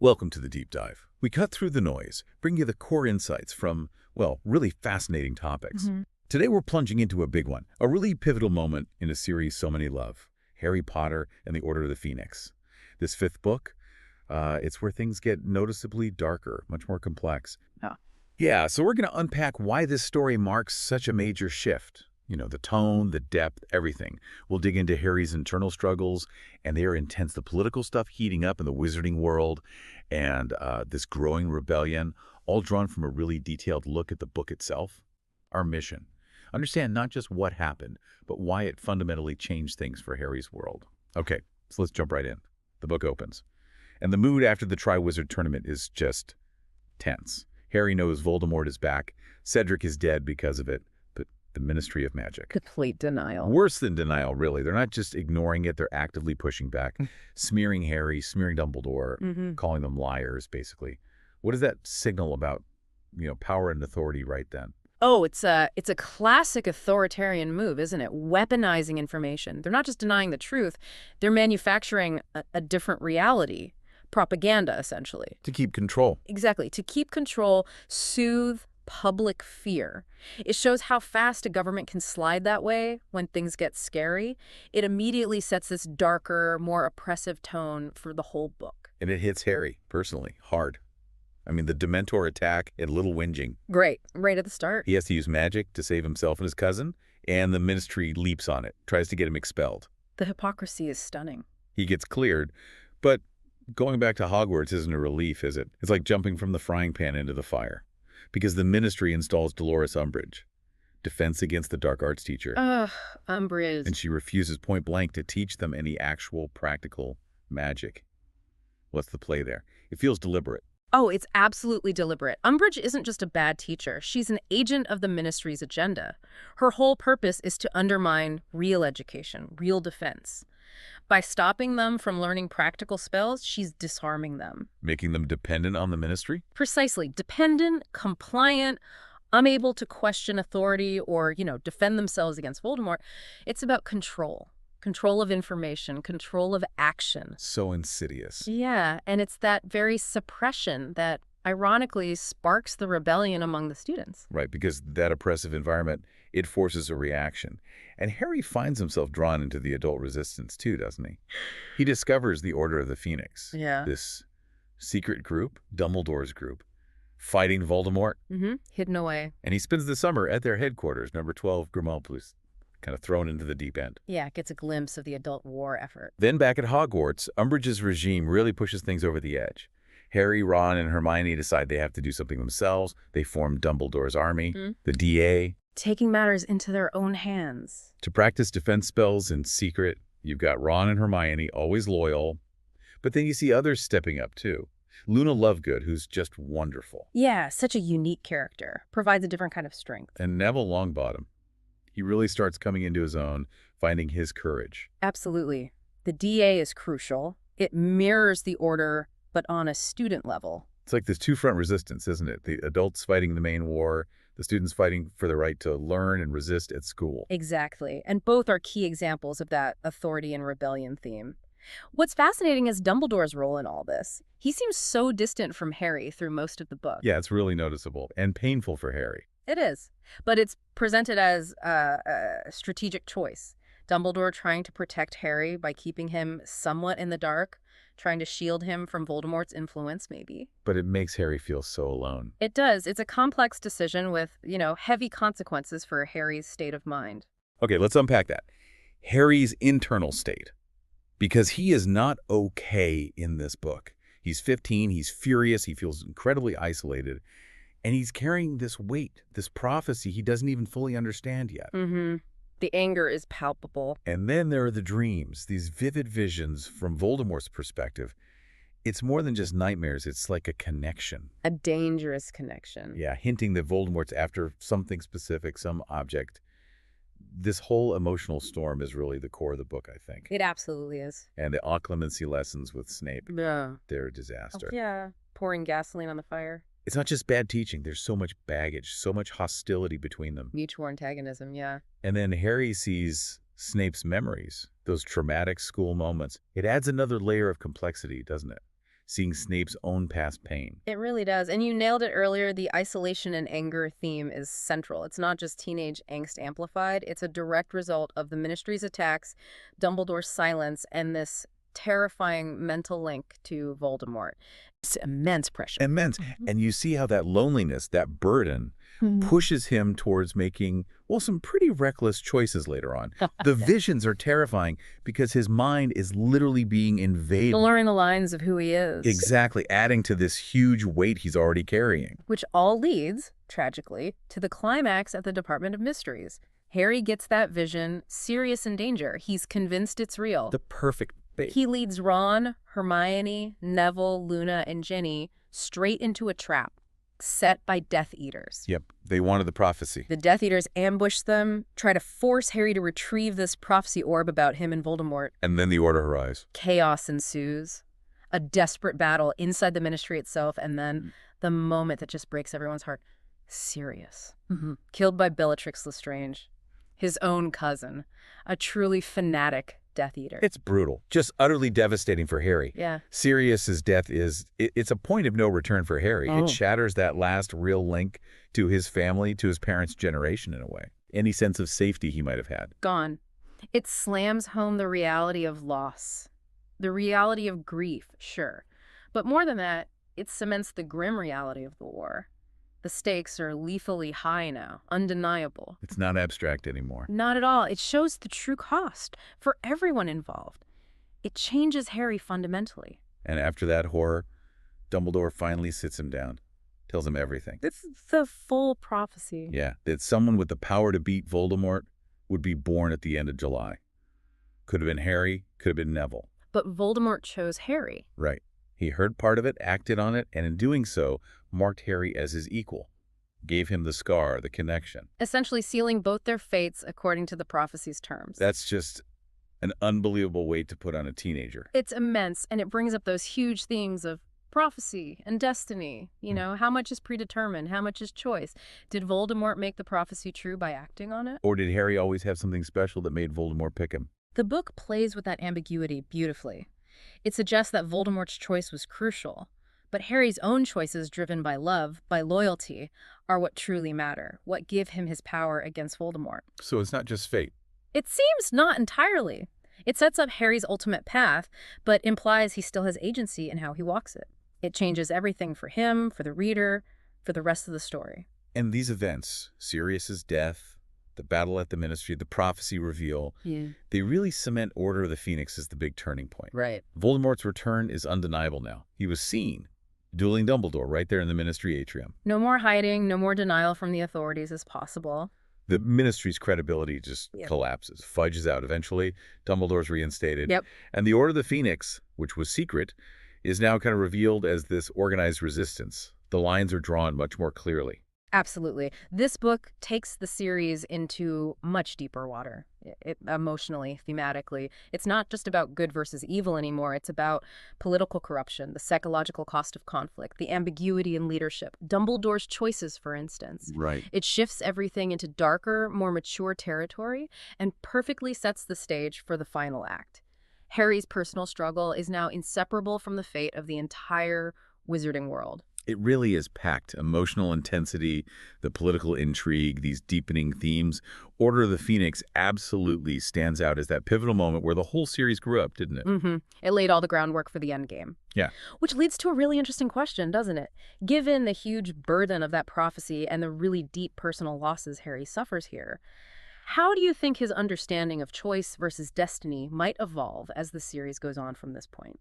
Welcome to the Deep Dive. We cut through the noise, bring you the core insights from, well, really fascinating topics. Today we're plunging into a big one, a really pivotal moment in a series so many love, Harry Potter and the Order of the Phoenix. This fifth book, it's where things get noticeably darker, much more complex. Oh. Yeah, so we're going to unpack why this story marks such a major shift. You know, the tone, the depth, everything. We'll dig into Harry's internal struggles, and they are intense. The political stuff heating up in the wizarding world, and this growing rebellion, all drawn from a really detailed look at the book itself. Our mission. Understand not just what happened, but why it fundamentally changed things for Harry's world. Okay, so let's jump right in. The book opens. And the mood after the Triwizard Tournament is just tense. Harry knows Voldemort is back. Cedric is dead because of it. But the Ministry of Magic. Complete denial. Worse than denial, really. They're not just ignoring it. They're actively pushing back. Smearing Harry, smearing Dumbledore, calling them liars, basically. What does that signal about, power and authority right then? Oh, it's a classic authoritarian move, isn't it? Weaponizing information. They're not just denying the truth. They're manufacturing a different reality. Propaganda, essentially. To keep control. Exactly. To keep control, soothe public fear. It shows how fast a government can slide that way when things get scary. It immediately sets this darker, more oppressive tone for the whole book. And it hits Harry, personally, hard. I mean, the Dementor attack and little whinging. Great. Right at the start. He has to use magic to save himself and his cousin, and the Ministry leaps on it, tries to get him expelled. The hypocrisy is stunning. He gets cleared, but going back to Hogwarts isn't a relief, is it? It's like jumping from the frying pan into the fire. Because the Ministry installs Dolores Umbridge, defense against the dark arts teacher. Ugh, Umbridge. And she refuses point blank to teach them any actual practical magic. What's the play there? It feels deliberate. Oh, it's absolutely deliberate. Umbridge isn't just a bad teacher. She's an agent of the Ministry's agenda. Her whole purpose is to undermine real education, real defense. By stopping them from learning practical spells, she's disarming them. Making them dependent on the Ministry? Precisely. Dependent, compliant, unable to question authority or, defend themselves against Voldemort. It's about control. Control of information, control of action. So insidious. Yeah, and it's that very suppression that ironically sparks the rebellion among the students. Right, because that oppressive environment, it forces a reaction. And Harry finds himself drawn into the adult resistance too, doesn't he? He discovers the Order of the Phoenix. Yeah. This secret group, Dumbledore's group, fighting Voldemort. Hidden away. And he spends the summer at their headquarters, number 12 Grimmauld, kind of thrown into the deep end. Yeah, gets a glimpse of the adult war effort. Then back at Hogwarts, Umbridge's regime really pushes things over the edge. Harry, Ron, and Hermione decide they have to do something themselves. They form Dumbledore's army, the DA. Taking matters into their own hands. To practice defense spells in secret, you've got Ron and Hermione, always loyal. But then you see others stepping up, too. Luna Lovegood, who's just wonderful. Yeah, such a unique character. Provides a different kind of strength. And Neville Longbottom. He really starts coming into his own, finding his courage. Absolutely. The DA is crucial. It mirrors the Order, but on a student level. It's like this two-front resistance, isn't it? The adults fighting the main war, the students fighting for the right to learn and resist at school. Exactly. And both are key examples of that authority and rebellion theme. What's fascinating is Dumbledore's role in all this. He seems so distant from Harry through most of the book. Yeah, it's really noticeable and painful for Harry. It is. But it's presented as a strategic choice. Dumbledore trying to protect Harry by keeping him somewhat in the dark, trying to shield him from Voldemort's influence, maybe. But it makes Harry feel so alone. It does. It's a complex decision with, heavy consequences for Harry's state of mind. Okay, let's unpack that. Harry's internal state. Because he is not okay in this book. He's 15, he's furious, he feels incredibly isolated, and he's carrying this weight, this prophecy he doesn't even fully understand yet. The anger is palpable. And then there are the dreams, these vivid visions from Voldemort's perspective. It's more than just nightmares, it's like a connection. A dangerous connection. Yeah, hinting that Voldemort's after something specific, some object. This whole emotional storm is really the core of the book, I think. It absolutely is. And the occlumency lessons with Snape, Yeah. they're a disaster. Yeah. Pouring gasoline on the fire. It's not just bad teaching. There's so much baggage, so much hostility between them. Mutual antagonism, yeah. And then Harry sees Snape's memories, those traumatic school moments. It adds another layer of complexity, doesn't it? seeing Snape's own past pain. It really does. And you nailed it earlier. The isolation and anger theme is central. It's not just teenage angst amplified. It's a direct result of the Ministry's attacks, Dumbledore's silence, and this terrifying mental link to Voldemort. It's immense pressure. Immense. And you see how that loneliness, that burden, pushes him towards making, well, some pretty reckless choices later on. The visions are terrifying because his mind is literally being invaded. Blurring the lines of who he is. Exactly, adding to this huge weight he's already carrying. Which all leads, tragically, to the climax at the Department of Mysteries. Harry gets that vision, Sirius in danger. He's convinced it's real. The perfect bait. He leads Ron, Hermione, Neville, Luna, and Ginny straight into a trap set by Death Eaters. Yep, they wanted the prophecy. The Death Eaters ambush them, try to force Harry to retrieve this prophecy orb about him and Voldemort. And then the Order arrives. Chaos ensues. A desperate battle inside the Ministry itself, and then the moment that just breaks everyone's heart. Sirius. Killed by Bellatrix Lestrange. His own cousin. A truly fanatic Death Eater. It's brutal. Just utterly devastating for Harry. Yeah. Sirius's death it's a point of no return for Harry. It shatters that last real link to his family, to his parents' generation in a way. Any sense of safety he might have had. Gone. It slams home the reality of loss. The reality of grief, sure. But more than that, it cements the grim reality of the war. The stakes are lethally high now, undeniable. It's not abstract anymore. Not at all. It shows the true cost for everyone involved. It changes Harry fundamentally. And after that horror, Dumbledore finally sits him down, tells him everything. It's the full prophecy. Yeah, that someone with the power to beat Voldemort would be born at the end of July. Could have been Harry, could have been Neville. But Voldemort chose Harry. Right. He heard part of it, acted on it, and in doing so, marked Harry as his equal. Gave him the scar, the connection. Essentially sealing both their fates according to the prophecy's terms. That's just an unbelievable weight to put on a teenager. It's immense, and it brings up those huge themes of prophecy and destiny. You know, how much is predetermined? How much is choice? Did Voldemort make the prophecy true by acting on it? Or did Harry always have something special that made Voldemort pick him? The book plays with that ambiguity beautifully. It suggests that Voldemort's choice was crucial, but Harry's own choices driven by love, by loyalty, are what truly matter, what give him his power against Voldemort. So it's not just fate. It seems not entirely. It sets up Harry's ultimate path, but implies he still has agency in how he walks it. It changes everything for him, for the reader, for the rest of the story. And these events, Sirius's death, the battle at the Ministry, the prophecy reveal, they really cement Order of the Phoenix as the big turning point. Right. Voldemort's return is undeniable now. He was seen, dueling Dumbledore right there in the Ministry atrium. No more hiding, no more denial from the authorities is possible. The Ministry's credibility just collapses, fudges out eventually. Dumbledore's reinstated. And the Order of the Phoenix, which was secret, is now kind of revealed as this organized resistance. The lines are drawn much more clearly. Absolutely. This book takes the series into much deeper water, emotionally, thematically. It's not just about good versus evil anymore. It's about political corruption, the psychological cost of conflict, the ambiguity in leadership, Dumbledore's choices, for instance. Right. It shifts everything into darker, more mature territory and perfectly sets the stage for the final act. Harry's personal struggle is now inseparable from the fate of the entire wizarding world. It really is packed. Emotional intensity, the political intrigue, these deepening themes. Order of the Phoenix absolutely stands out as that pivotal moment where the whole series grew up, didn't it? It laid all the groundwork for the endgame. Yeah. Which leads to a really interesting question, doesn't it? Given the huge burden of that prophecy and the really deep personal losses Harry suffers here, how do you think his understanding of choice versus destiny might evolve as the series goes on from this point?